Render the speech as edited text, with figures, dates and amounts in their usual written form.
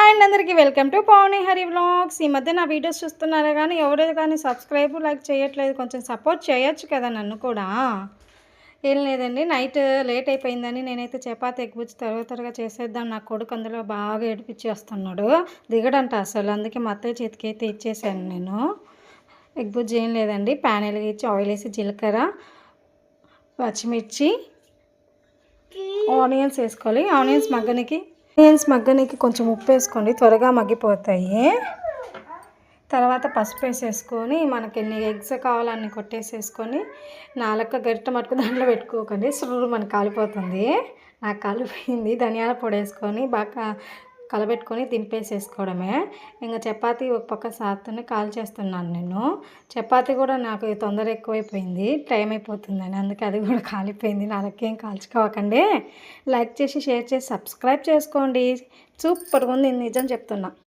Hi అండి అందరికీ welcome to Pavani Hari vlogs. ఈ మధ్య నా వీడియోస్ చూస్తున్నారా కానీ ఎవరైతే కానీ సబ్స్క్రైబ్ లైక్ చేయట్లేదు. కొంచెం సపోర్ట్ చేయొచ్చు కదా నన్ను కూడా. ఏం లేదండి, నైట్ లేట్ అయిపోయిందని నేనైతే చపాతి ఎగ్ బుజ్జి త్వరగా చేసేద్దాం. నా కొడుకు అందులో బాగా ఏడిపించి వస్తున్నాడు, దిగడంట అసలు. అందుకే మా అత్తయ్య చేతికి అయితే ఇచ్చేసాను నేను. ఎగ్ బుజ్జి ఏం లేదండి, ప్యాన్ వెలిగించి ఆయిల్ వేసి జీలకర్ర పచ్చిమిర్చి ఆనియన్స్ వేసుకోవాలి. ఆనియన్స్ మగ్గనికి కొంచెం ఉప్పు వేసుకోండి, త్వరగా మగ్గిపోతాయి. తర్వాత పసుపు వేసేసుకొని మనకి ఎన్ని ఎగ్స్ కావాలన్నీ కొట్టేసేసుకొని నాలుక గరిట మట్టుకు దాంట్లో పెట్టుకోకండి, సురురు మనకు కాలిపోతుంది. నాకు కాలిపోయింది. ధనియాల పొడి వేసుకొని బాగా కలబెట్టుకొని దింపేసేసుకోవడమే. ఇంకా చపాతీ ఒక పక్క సాత్తూనే కాల్ చేస్తున్నాను నేను. చపాతీ కూడా నాకు తొందర ఎక్కువైపోయింది, టైం అయిపోతుందని, అందుకే అది కూడా కాలిపోయింది. నాకేం కాల్చుకోవకండి. లైక్ చేసి షేర్ చేసి సబ్స్క్రైబ్ చేసుకోండి. సూపర్గా ఉంది, నిజం చెప్తున్నా.